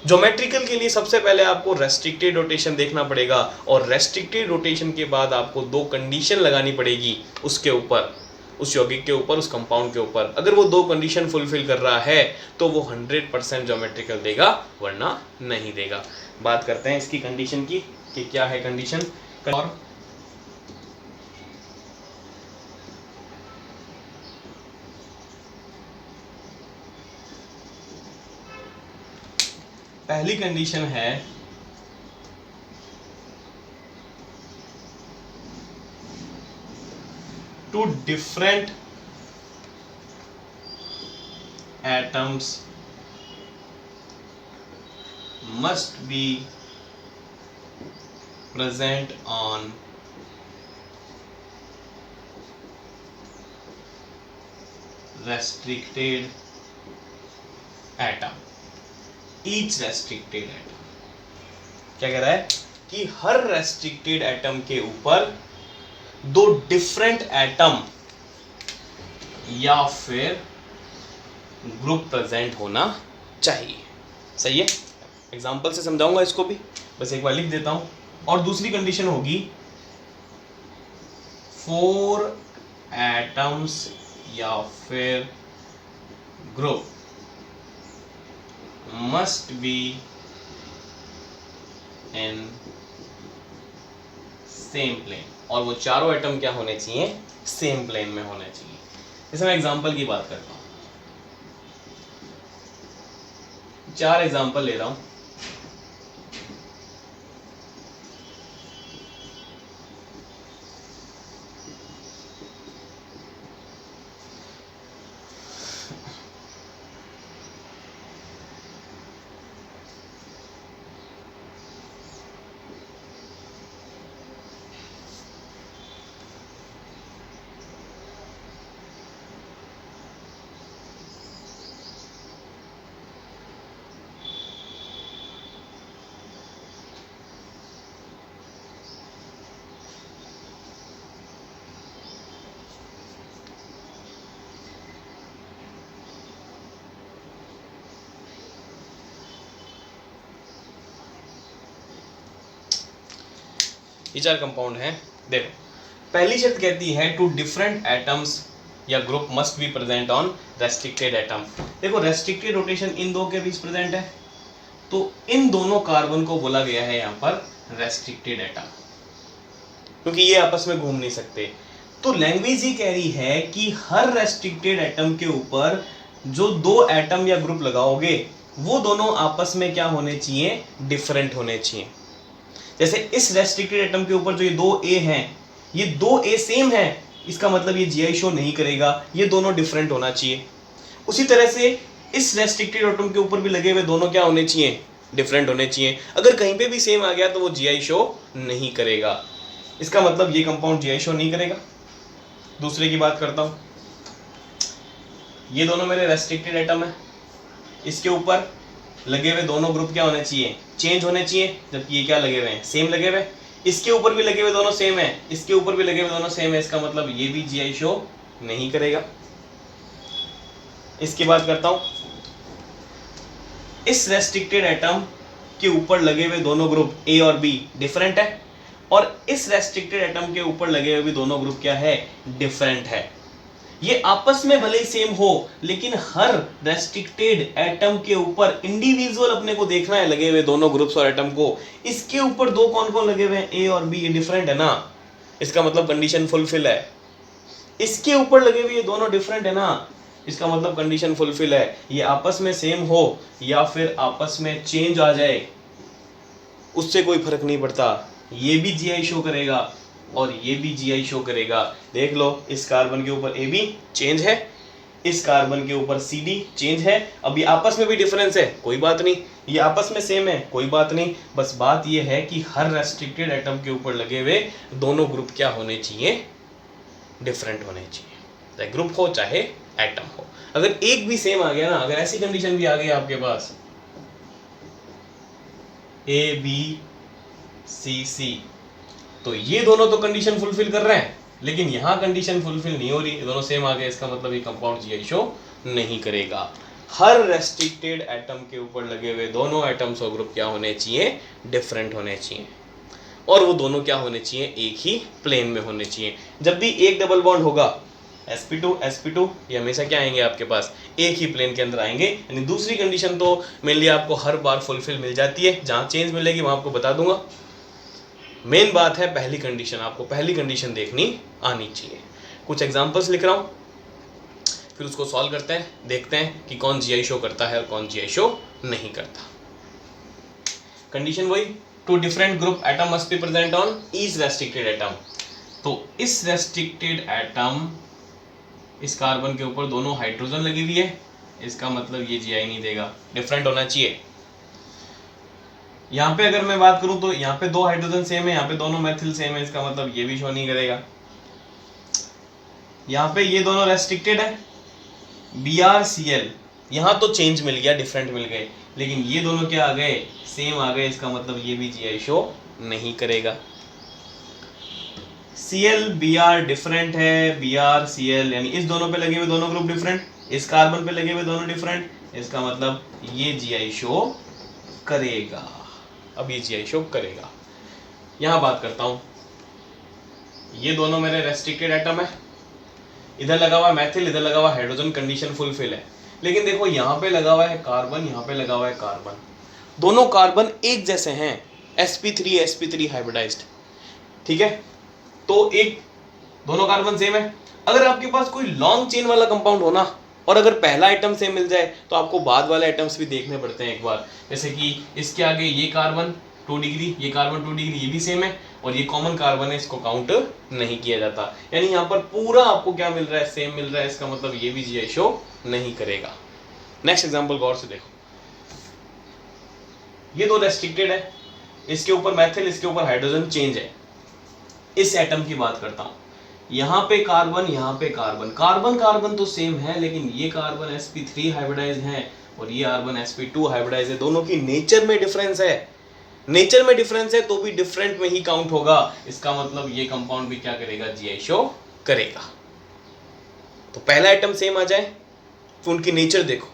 ज्योमेट्रिकल के लिए सबसे पहले आपको रेस्ट्रिक्टेड रोटेशन देखना पड़ेगा, और रेस्ट्रिक्टेड रोटेशन के बाद आपको दो कंडीशन लगानी पड़ेगी उसके ऊपर, उस यौगिक के ऊपर, उस कंपाउंड के ऊपर। अगर वो दो कंडीशन फुलफिल कर रहा है तो वो 100% ज्योमेट्रिकल देगा, वरना नहीं देगा। बात करते हैं इसकी कंडीशन की कि क्या है कंडीशन। और पहली कंडीशन है two different atoms must be present on restricted atom, each restricted atom। क्या कह रहा है कि हर restricted atom के ऊपर दो डिफरेंट एटम या फिर ग्रुप प्रेजेंट होना चाहिए। सही है, एग्जांपल से समझाऊंगा इसको भी, बस एक बार लिख देता हूं। और दूसरी कंडीशन होगी 4 एटम्स या फिर group must be in same plane, और वो चारों एटम क्या होने चाहिए, सेम प्लेन में होने चाहिए। जैसे मैं एग्जांपल की बात करता हूं, 4 एग्जांपल ले रहा हूं। ये 4 कंपाउंड हैं। देखो पहली शर्त कहती है टू डिफरेंट एटम्स या group must be present on restricted atom. देखो रेस्ट्रिक्टेड रोटेशन इन दो के बीच प्रेजेंट है, तो इन दोनों कार्बन को बोला गया है यहाँ पर रेस्ट्रिक्टेड एटम, क्योंकि ये आपस में घूम नहीं सकते। तो लैंग्वेज ये कह रही है कि हर रेस्ट्रिक्टेड एटम के ऊपर जो दो एटम या ग्रुप लगाओगे वो दोनों आपस में क्या होने चाहिए, डिफरेंट होने चाहिए। जैसे इस रेस्ट्रिक्टेड एटम के ऊपर जो ये दो ए हैं, ये दो ए सेम है, इसका मतलब ये जीआई शो नहीं करेगा, ये दोनों डिफरेंट होना चाहिए। उसी तरह से इस रेस्ट्रिक्टेड एटम के ऊपर भी लगे हुए दोनों क्या होने चाहिए, डिफरेंट होने चाहिए। अगर कहीं पे भी सेम आ गया तो वो जीआई शो नहीं करेगा, इसका मतलब ये कंपाउंड जीआई शो नहीं करेगा। दूसरे की बात करता हूं, ये दोनों मेरे रेस्ट्रिक्टेड एटम है, इसके ऊपर लगे हुए दोनों ग्रुप क्या होने चाहिए, चेंज होने चाहिए, जबकि ये क्या लगे हुए हैं, सेम लगे हुए। इसके ऊपर भी लगे हुए दोनों सेम है, इसके ऊपर भी लगे हुए दोनों सेम है, इसका मतलब ये भी जीआई शो नहीं करेगा। इसकी बात करता हूं, इस रेस्ट्रिक्टेड एटम के ऊपर लगे हुए दोनों ग्रुप ए और बी डिफरेंट है, और इस रेस्ट्रिक्टेड एटम के ऊपर लगे हुए भी दोनों ग्रुप क्या है, डिफरेंट है। ये आपस में भले ही सेम हो, लेकिन हर रेस्ट्रिक्टेड एटम के ऊपर इंडिविजुअल अपने को देखना है लगे हुए दोनों ग्रुप्स और एटम को। इसके ऊपर दो कौन कौन लगे हुए हैं, ए और बी, ये डिफरेंट है ना, इसका मतलब कंडीशन फुलफिल है। इसके ऊपर लगे हुए ये दोनों डिफरेंट है ना, इसका मतलब कंडीशन फुलफिल है। ये आपस में सेम हो या फिर आपस में चेंज आ जाए, उससे कोई फर्क नहीं पड़ता, ये भी जीआई शो करेगा और ये भी जीआई शो करेगा। देख लो, इस कार्बन के ऊपर ए बी चेंज है, इस कार्बन के ऊपर सी डी चेंज है। अब ये आपस में भी डिफरेंस है, कोई बात नहीं, ये आपस में सेम है, कोई बात नहीं, बस बात ये है कि हर रेस्ट्रिक्टेड एटम के ऊपर लगे हुए दोनों ग्रुप क्या होने चाहिए, डिफरेंट होने चाहिए, चाहे ग्रुप हो चाहे एटम हो। अगर एक भी सेम आ गया ना, अगर ऐसी कंडीशन भी आ गई आपके पास ए बी सी सी, तो ये दोनों तो कंडीशन फुलफिल कर रहे हैं, लेकिन यहां कंडीशन फुलफिल नहीं हो रही, दोनों सेम आ गए, इसका मतलब ये कंपाउंड जीआई शो नहीं करेगा। हर रेस्ट्रिक्टेड एटम के ऊपर लगे हुए दोनों एटम्स और ग्रुप क्या होने चाहिए, डिफरेंट होने चाहिए, और वो दोनों क्या होने चाहिए, एक ही प्लेन में होने चाहिए। जब भी एक डबल बॉन्ड होगा sp2 ये हमेशा क्या आएंगे आपके पास, एक ही प्लेन के अंदर आएंगे। यानी दूसरी कंडीशन तो मेनली आपको हर बार फुलफिल मिल जाती है, जहां चेंज मिलेगी वहां आपको बता दूंगा। मेन बात है पहली कंडीशन, आपको पहली कंडीशन देखनी आनी चाहिए। कुछ एग्जांपल्स लिख रहा हूं, फिर उसको सॉल्व करते हैं, देखते हैं कि कौन जीआई शो करता है और कौन जीआई शो नहीं करता। कंडीशन वही, two different group atom must be present on each restricted atom. तो इस रेस्ट्रिक्टेड एटम, इस कार्बन के ऊपर दोनों हाइड्रोजन लगी हुई है, इसका मतलब ये जीआई नहीं देगा, डिफरेंट होना चाहिए। यहाँ पे अगर मैं बात करूं तो यहाँ पे दो हाइड्रोजन सेम है, यहाँ पे दोनों मैथिल सेम है, इसका मतलब ये भी शो नहीं करेगा। यहाँ पे ये दोनों रेस्ट्रिक्टेड है, BrCl, यहाँ तो चेंज मिल गया, डिफरेंट मिल गए, लेकिन ये दोनों क्या आ गए, सेम आ गए, इसका मतलब ये भी जीआई शो नहीं करेगा। Cl Br डिफरेंट है, BrCl, यानी इस दोनों पे लगे हुए दोनों ग्रुप डिफरेंट, इस कार्बन पे लगे हुए दोनों डिफरेंट, इसका मतलब ये जीआई शो करेगा। अब ये जीआई शो करेगा। यहां बात करता हूं, ये दोनों मेरे रेस्ट्रिक्टेड एटम है, इधर लगा हुआ है मैथिल, इधर लगा हुआ हाइड्रोजन, कंडीशन फुलफिल है। लेकिन देखो यहाँ पे लगा हुआ है कार्बन, यहाँ पे लगा हुआ है कार्बन, दोनों कार्बन एक जैसे हैं, sp3 हाइब्रिडाइज्ड, ठीक है, तो एक दोनों कार्बन सेम है। अगर आपके पास कोई लॉन्ग चेन वाला कंपाउंड हो ना, और अगर पहला आइटम सेम मिल जाए तो आपको बाद वाले आइटम्स भी देखने पड़ते हैं एक बार। जैसे कि इसके आगे ये कार्बन 2 डिग्री, ये कार्बन 2 डिग्री, ये भी सेम है, और ये कॉमन कार्बन है, इसको काउंट नहीं किया जाता। यानी यहाँ पर पूरा आपको क्या मिल रहा है, सेम मिल रहा है, इसका मतलब ये भी जीआई शो नहीं करेगा। नेक्स्ट एग्जांपल गौर से देखो, ये दो रेस्ट्रिक्टेड है, इसके ऊपर मैथिल, इसके ऊपर हाइड्रोजन चेंज है। इस एटम की बात करता हूं, यहाँ पे कार्बन, यहाँ पे कार्बन, कार्बन कार्बन तो सेम है, लेकिन ये कार्बन sp3 हाइब्रिडाइज है और ये कार्बन sp2 हाइब्रिडाइज है, दोनों की नेचर में डिफरेंस है। नेचर में डिफरेंस है तो भी डिफरेंट में ही काउंट होगा, इसका मतलब ये कंपाउंड भी क्या करेगा, जीआई शो करेगा। तो पहला आइटम सेम आ जाए तो उनकी नेचर देखो,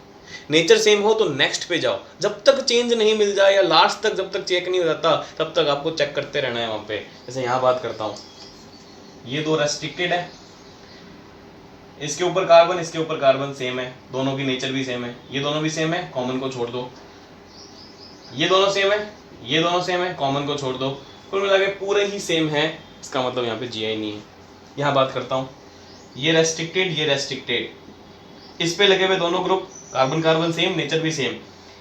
नेचर सेम हो तो नेक्स्ट पे जाओ, जब तक चेंज नहीं मिल जाए या लास्ट तक जब तक चेक नहीं हो जाता तब तक आपको चेक करते रहना है वहां पे। जैसे यहां बात करता हूं, ये दो रेस्ट्रिक्टेड है, इसके ऊपर कार्बन, इसके ऊपर कार्बन सेम है, दोनों की नेचर भी सेम है, ये दोनों भी सेम है, कॉमन को छोड़ दो, ये दोनों सेम है, ये दोनों सेम है, कॉमन को छोड़ दो, कुल मिला के पूरे ही सेम है, इसका मतलब यहाँ पे जीआई नहीं है। यहाँ बात करता हूँ, ये रेस्ट्रिक्टेड, ये रेस्ट्रिक्टेड, इस पे लगे हुए दोनों group carbon carbon same, nature भी सेम।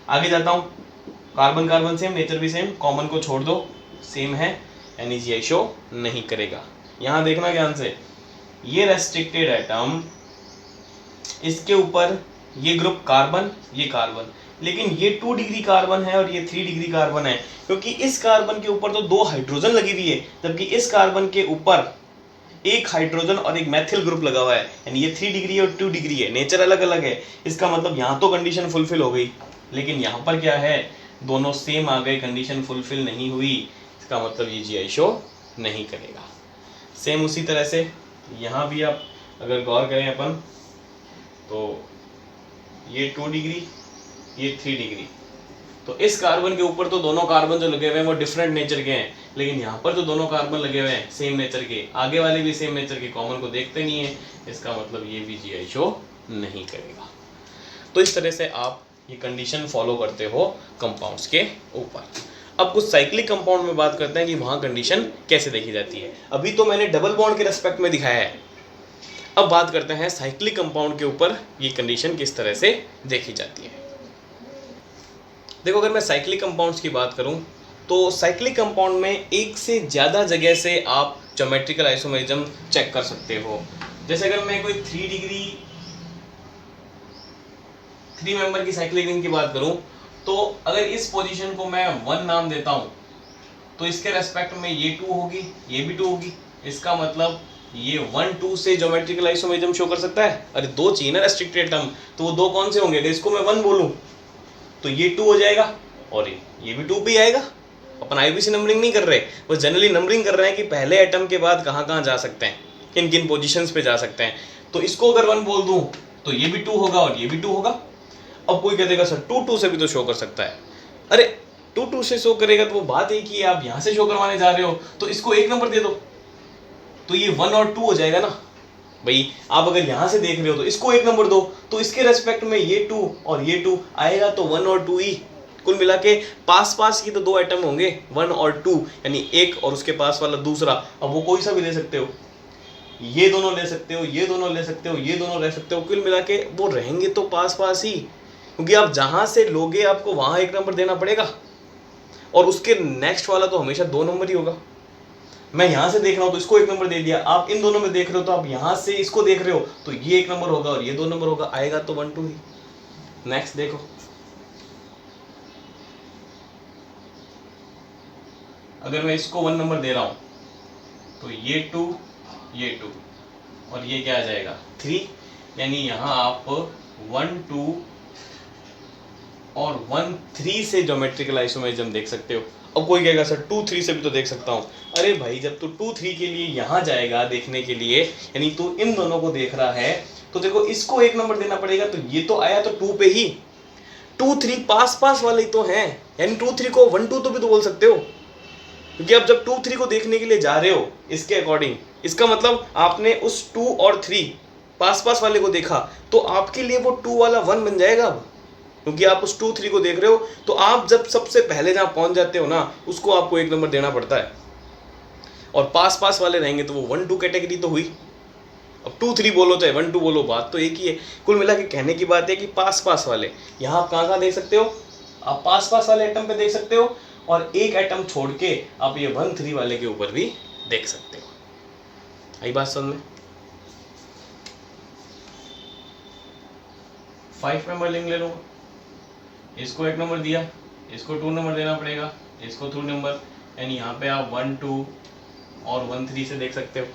आगे जाता हूँ, कार्बन कार्बन सेम, नेचर भी सेम, कॉमन को छोड़ दो, सेम है, NACI शो नहीं करेगा। यहाँ देखना ध्यान से, ये रेस्ट्रिक्टेड एटम, इसके ऊपर ये ग्रुप कार्बन, ये कार्बन, लेकिन ये 2 डिग्री कार्बन है और ये 3 डिग्री कार्बन है, क्योंकि इस कार्बन के ऊपर तो 2 हाइड्रोजन लगी हुई है, जबकि इस कार्बन के ऊपर एक हाइड्रोजन और एक मैथिल ग्रुप लगा हुआ है, यानी ये 3 डिग्री और 2 डिग्री है, नेचर अलग अलग है। इसका मतलब यहाँ तो कंडीशन फुलफिल हो गई, लेकिन यहाँ पर क्या है, दोनों सेम आ गए, कंडीशन फुलफिल नहीं हुई, इसका मतलब ये GI शो नहीं करेगा। सेम उसी तरह से यहाँ भी आप अगर गौर करें अपन, तो ये 2 डिग्री, ये 3 डिग्री, तो इस कार्बन के ऊपर तो दोनों कार्बन जो लगे हुए हैं वो डिफरेंट नेचर के हैं, लेकिन यहाँ पर तो दोनों कार्बन लगे हुए हैं सेम नेचर के, आगे वाले भी सेम नेचर के, कॉमन को देखते नहीं है, इसका मतलब ये भी GI शो नहीं करेगा। तो इस तरह से आप ये कंडीशन फॉलो करते हो कंपाउंड्स के ऊपर। अब कुछ साइक्लिक कंपाउंड में बात करते हैं कि वहाँ कंडीशन कैसे देखी जाती है। अभी तो मैंने डबल बॉन्ड के रेस्पेक्ट में दिखाया है, अब बात करते हैं साइक्लिक कंपाउंड के ऊपर ये कंडीशन किस तरह से देखी जाती है। देखो, अगर मैं साइक्लिक कंपाउंड्स की बात करूं तो साइक्लिक कंपाउंड में एक से ज़्यादा जगह से आप ज्योमेट्रिकल आइसोमेरिज्म चेक कर सकते हो। जैसे अगर मैं कोई 3 डिग्री 3 मेंबर की साइक्लिक रिंग की बात करूं, तो अगर इस पोजीशन को मैं 1 नाम देता हूं, तो इसके रेस्पेक्ट में ये 2 होगी, ये भी 2 होगी, इसका मतलब ये 1 2 से ज्योमेट्रिकल आइसोमेरिज्म शो कर सकता है। अरे 2 चाहिए ना रेस्ट्रिक्टेड टर्म, तो वो 2 कौन से होंगे? अगर इसको मैं 1 बोलूं तो ये 2 हो जाएगा और ये भी 2 पे आएगा। अपन IUPAC नंबरिंग नहीं कर रहे, वो जनरली नंबरिंग कर रहे हैं कि पहले एटम के बाद कहाँ कहाँ जा सकते हैं, किन किन पोजीशंस पे जा सकते हैं। तो इसको अगर 1 बोल दूं तो ये भी 2 होगा और ये भी 2 होगा। अब कोई कह देगा सर 2 2 से भी तो शो कर सकता है। अरे 2 2 से शो करेगा तो वो बात एक ही है, आप यहाँ से शो करवाने जा रहे हो तो इसको 1 नंबर दे दो, तो ये 1 और 2 हो जाएगा ना भाई। आप अगर यहाँ से देख रहे हो तो इसको 1 नंबर दो, तो इसके रेस्पेक्ट में ये 2 और ये 2 आएगा, तो 1 और 2 ही। कुल मिला के पास पास की तो 2 एटम होंगे, 1 और 2, यानी एक और उसके पास वाला दूसरा। अब वो कोई सा भी ले सकते हो, ये दोनों ले सकते हो, ये दोनों ले सकते हो, ये दोनों ले सकते हो, कुल मिला के वो रहेंगे तो पास पास ही, क्योंकि आप जहाँ से लोगे आपको वहाँ 1 नंबर देना पड़ेगा और उसके नेक्स्ट वाला तो हमेशा 2 नंबर ही होगा। मैं यहाँ से देख रहा हूँ तो इसको 1 नंबर दे दिया, आप इन दोनों में देख रहे हो तो आप यहाँ से इसको देख रहे हो तो ये 1 नंबर होगा और ये 2 नंबर होगा, आएगा तो 1 2 ही। नेक्स्ट देखो, अगर मैं इसको 1 नंबर दे रहा हूँ तो ये 2 ये 2 और ये क्या आ जाएगा 3, यानी यहाँ आप 1 2 और 1 3 से ज्योमेट्रिकल आइसोमेरिज्म देख सकते हो। अब कोई कहेगा सर 2 3 से भी तो देख सकता हूँ। अरे भाई, जब तू 2 3 के लिए यहाँ जाएगा देखने के लिए, यानी तू इन दोनों को देख रहा है, तो देखो इसको 1 नंबर देना पड़ेगा, तो ये तो आया तो 2 पे ही। 2 3 पास पास वाले ही तो हैं, यानी 2 3 को 1 2 तो भी तो बोल सकते हो, क्योंकि आप जब 2 3 को देखने के लिए जा रहे हो इसके अकॉर्डिंग, इसका मतलब आपने उस 2 और 3 पास पास वाले को देखा, तो आपके लिए वो 2 वाला 1 बन जाएगा अब, क्योंकि आप उस 2 3 को देख रहे हो। तो आप जब सबसे पहले जहाँ पहुँच जाते हो ना, उसको आपको 1 नंबर देना पड़ता है, और पास पास वाले रहेंगे तो वो 1 2 कैटेगरी तो हुई। अब 2 3 बोलो चाहे 1 2 बोलो, बात तो एक ही है। कुल मिला के कहने की बात है कि पास पास वाले यहाँ आप कहाँ देख सकते हो, आप पास पास वाले एटम पे देख सकते हो, और एक एटम छोड़ के आप ये 1 3 वाले के ऊपर भी देख सकते हो। आई बात समझ में? 5 मेंबर लिंक ले लूँगा, इसको 1 नंबर दिया, इसको 2 नंबर देना पड़ेगा, इसको 2 नंबर, यानी यहाँ पे आप 1 2 और 1 3 से देख सकते हो।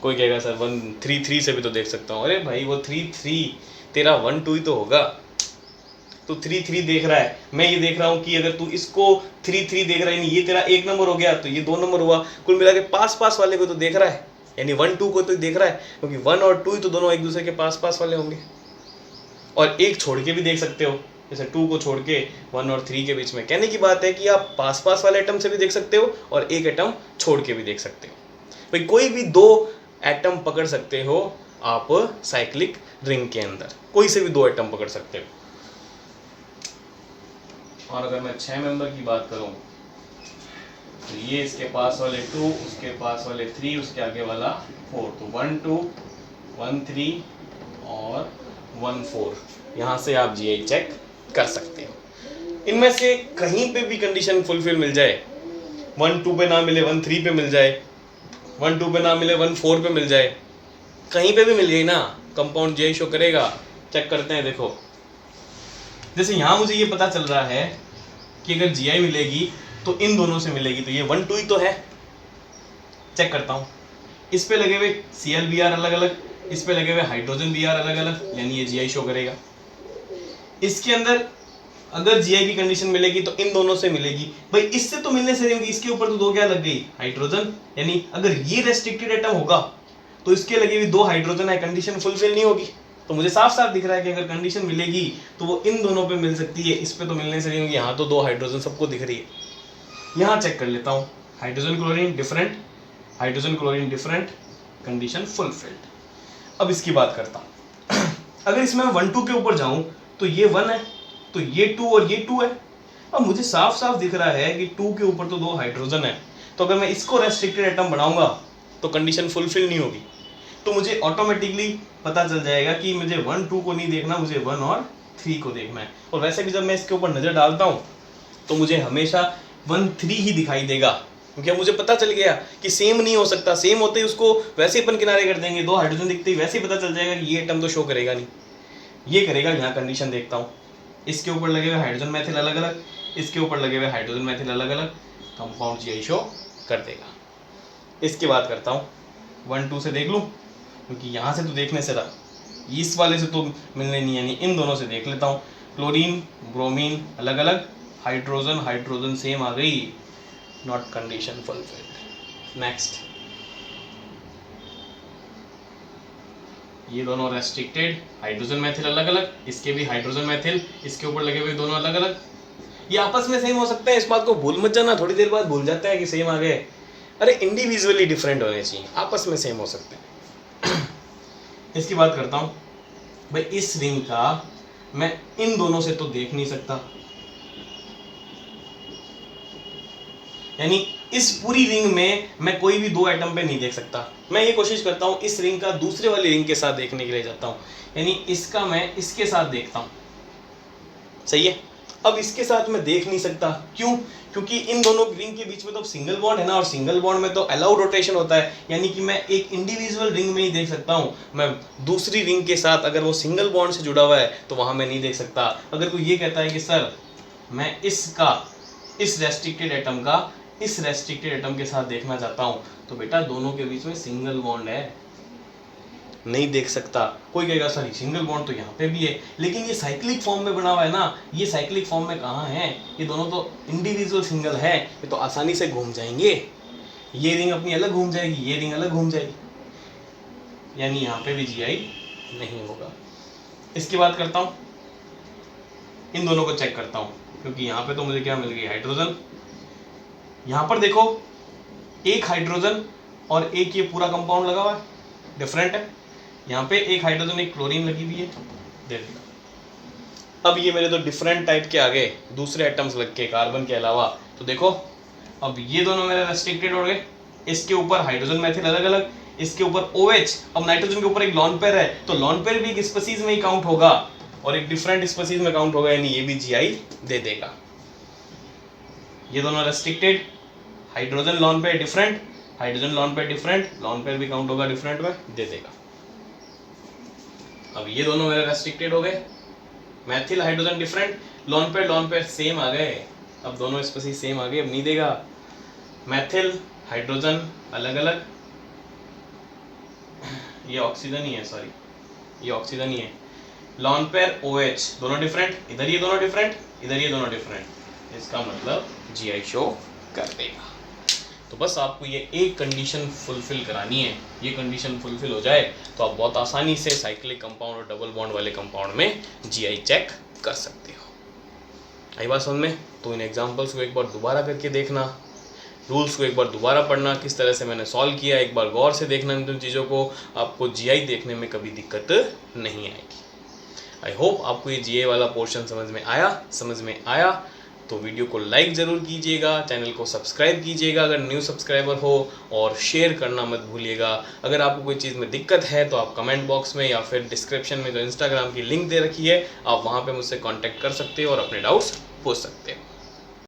कोई कहेगा सर 1 3 3 से भी तो देख सकता हूँ। अरे भाई, वो 3 3 तेरा 1 2 ही तो होगा, तो 3 3 देख रहा है, मैं ये देख रहा हूँ कि अगर तू इसको 3 3 देख रहा है, ये तेरा 1 नंबर हो गया, तो ये 2 नंबर हुआ। कुल मिला के पास पास वाले को तो देख रहा है, यानी 1 2 को तो देख रहा है, क्योंकि 1 और 2 ही तो दोनों एक दूसरे के पास पास वाले होंगे। और एक छोड़ के भी देख सकते हो, जैसे 2 को छोड़ के 1 और 3 के बीच में। कहने की बात है कि आप पास पास वाले एटम से भी देख सकते हो और एक एटम छोड़ के भी देख सकते हो। भाई, कोई भी 2 एटम पकड़ सकते हो आप साइक्लिक रिंग के अंदर, कोई से भी 2 एटम पकड़ सकते हो। और अगर मैं 6 मेंबर की बात करूं तो ये इसके पास वाले 2, उसके पास वाले 3, उसके आगे वाला 4, तो 1 2 1 3 और 1 4। यहाँ से आप GI चेक कर सकते हो। इनमें से कहीं पे भी कंडीशन फुलफिल मिल जाए, 1 2 पे ना मिले 1 3 पे मिल जाए, 1 2 पे ना मिले 1 4 पे मिल जाए, कहीं पे भी मिल गई ना, कंपाउंड GI शो करेगा। चेक करते हैं। देखो जैसे यहाँ मुझे ये पता चल रहा है कि अगर GI मिलेगी तो इन दोनों से मिलेगी, तो ये 1 2 ही तो है। चेक करता हूँ, इस पे लगे हुए ClBr अलग अलग, इस पे लगे हुए हाइड्रोजन Br अलग अलग, यानी ये GI शो करेगा। इसके अंदर अगर GI की कंडीशन मिलेगी तो इन दोनों से मिलेगी। भाई इससे तो मिलने से नहीं होगी, इसके ऊपर तो 2 क्या लग गई, हाइड्रोजन, यानी अगर ये रेस्ट्रिक्टेड एटम होगा तो इसके लगे हुए 2 हाइड्रोजन है, कंडीशन फुलफिल नहीं होगी। तो मुझे साफ साफ दिख रहा है कि अगर कंडीशन मिलेगी तो वो इन दोनों पे मिल सकती है, इस पे तो मिलने से नहीं होगी। यहाँ तो 2 हाइड्रोजन सबको दिख रही है। यहाँ चेक कर लेता हूँ, hydrogen chlorine different, hydrogen chlorine different, condition fulfilled. अब इसकी बात करता हूँ। अगर इसमें 1 2 के ऊपर जाऊं तो ये 1 है, तो ये 2 और ये 2 है। अब मुझे साफ साफ दिख रहा है कि 2 के ऊपर तो 2 हाइड्रोजन है, तो अगर मैं इसको रेस्ट्रिक्टेड एटम बनाऊंगा तो कंडीशन फुलफिल नहीं होगी। तो मुझे ऑटोमेटिकली पता चल जाएगा कि मुझे 1 2 को नहीं देखना, मुझे 1 और 3 को देखना है। और वैसे भी जब मैं इसके ऊपर नजर डालता हूँ तो मुझे हमेशा 1 3 ही दिखाई देगा, क्योंकि मुझे पता चल गया कि सेम नहीं हो सकता। सेम होते ही उसको वैसे ही अपन किनारे कर देंगे, 2 हाइड्रोजन दिखते ही वैसे ही पता चल जाएगा कि ये एटम तो शो करेगा नहीं, ये करेगा। यहाँ कंडीशन देखता हूँ, इसके ऊपर लगे हुए हाइड्रोजन मैथिल अलग अलग, इसके ऊपर लगे हुए हाइड्रोजन मैथिल अलग अलग, कंपाउंड GI शो कर देगा। इसकी बात करता हूँ, 1 2 से देख लूँ, क्योंकि यहाँ से तो देखने से रहा, इस वाले से तो मिलने नहीं, यानी इन दोनों से देख लेता हूँ। क्लोरीन ब्रोमीन अलग अलग, हाइड्रोजन हाइड्रोजन सेम आ गई, नॉट कंडीशन फुलफिल्ड। नेक्स्ट, ये दोनों रेस्ट्रिक्टेड, हाइड्रोजन मैथिल अलग अलग, इसके भी हाइड्रोजन मैथिल, इसके ऊपर लगे हुए दोनों अलग अलग। ये आपस में सेम हो सकते हैं, इस बात को भूल मत जाना, थोड़ी देर बाद भूल जाते हैं कि सेम आ गए। अरे इंडिविजुअली डिफरेंट होने चाहिए, आपस में सेम हो सकते हैं। इसकी बात करता हूँ, भाई इस रिंग का मैं इन दोनों से तो देख नहीं सकता, यानी इस पूरी रिंग में मैं कोई भी 2 एटम पे नहीं देख सकता। मैं ये कोशिश करता हूँ इस रिंग का दूसरे वाली रिंग के साथ देखने के लिए जाता हूँ, यानी इसका मैं इसके साथ देखता हूँ। सही है। अब इसके साथ मैं देख नहीं सकता, क्यों? क्योंकि इन दोनों रिंग के बीच में तो सिंगल बॉन्ड है ना, और सिंगल बॉन्ड में तो अलाउड रोटेशन होता है, यानी कि मैं एक इंडिविजुअल रिंग में ही देख सकता हूँ। मैं दूसरी रिंग के साथ अगर वो सिंगल बॉन्ड से जुड़ा हुआ है तो वहां मैं नहीं देख सकता। अगर कोई ये कहता है कि सर मैं इसका इस रेस्ट्रिक्टेड एटम का इस रेस्ट्रिक्टेड एटम के साथ देखना चाहता हूं, तो बेटा दोनों के बीच में सिंगल बॉन्ड है, नहीं देख सकता। कोई कहेगा सर सिंगल बॉन्ड तो यहाँ पे भी है, लेकिन ये साइक्लिक फॉर्म में बना हुआ है ना, ये साइक्लिक फॉर्म में कहाँ है, ये दोनों तो इंडिविजुअल सिंगल है, ये तो आसानी से घूम जाएंगे। ये रिंग अपनी अलग घूम जाएगी, ये रिंग अलग घूम जाएगी, यानी यहाँ पे भी GI नहीं होगा। इसकी बात करता हूँ, इन दोनों को चेक करता हूँ, क्योंकि यहाँ पे तो मुझे क्या मिल गई, हाइड्रोजन। यहाँ पर देखो एक हाइड्रोजन और एक ये पूरा कंपाउंड लगा हुआ है, डिफरेंट है। यहाँ पे एक हाइड्रोजन एक क्लोरीन लगी हुई है, देखो। अब ये मेरे तो डिफरेंट टाइप के आगे दूसरे एटम्स लग के कार्बन के अलावा, तो देखो अब ये दोनों मेरे रेस्ट्रिक्टेड हो गए। इसके ऊपर हाइड्रोजन मैथिल अलग अलग, इसके ऊपर OH। अब नाइट्रोजन के ऊपर एक लॉन पेयर है, तो लॉन पेयर भी एक स्पीसीज में ही काउंट होगा और एक डिफरेंट स्पीसीज में काउंट होगा, यानी ये भी GI दे देगा। ये दोनों restricted, hydrogen lone pair different, hydrogen lone pair different, lone pair भी काउंट होगा डिफरेंट में, दे देगा। अब ये दोनों मेरे रेस्ट्रिक्टेड हो गए, methyl hydrogen different, lone pair same आ गए। अब दोनों स्पीसीज सेम आ गए, अब नहीं देगा। मैथिल हाइड्रोजन अलग अलग, ये ऑक्सीजन ही है, सॉरी ये ऑक्सीजन ही है। लॉन पेयर OH दोनों डिफरेंट, इधर ये दोनों डिफरेंट, इधर ये दोनों डिफरेंट, इसका मतलब GI शो कर देगा। तो बस आपको ये एक कंडीशन फुलफिल करानी है, ये कंडीशन फुलफिल हो जाए तो आप बहुत आसानी से साइक्लिक कंपाउंड और डबल बॉन्ड वाले कंपाउंड में GI चेक कर सकते हो। आई बात समझ में? तो इन एग्जांपल्स को एक बार दोबारा करके देखना, रूल्स को एक बार दोबारा पढ़ना, किस तरह से मैंने सॉल्व किया, एक बार गौर से देखना इन चीज़ों को, आपको GI देखने में कभी दिक्कत नहीं आएगी। आई होप आपको ये GI वाला पोर्शन समझ में आया। तो वीडियो को लाइक ज़रूर कीजिएगा, चैनल को सब्सक्राइब कीजिएगा अगर न्यू सब्सक्राइबर हो, और शेयर करना मत भूलिएगा। अगर आपको कोई चीज़ में दिक्कत है तो आप कमेंट बॉक्स में या फिर डिस्क्रिप्शन में जो इंस्टाग्राम की लिंक दे रखी है आप वहाँ पे मुझसे कांटेक्ट कर सकते हो और अपने डाउट्स पूछ सकते हो।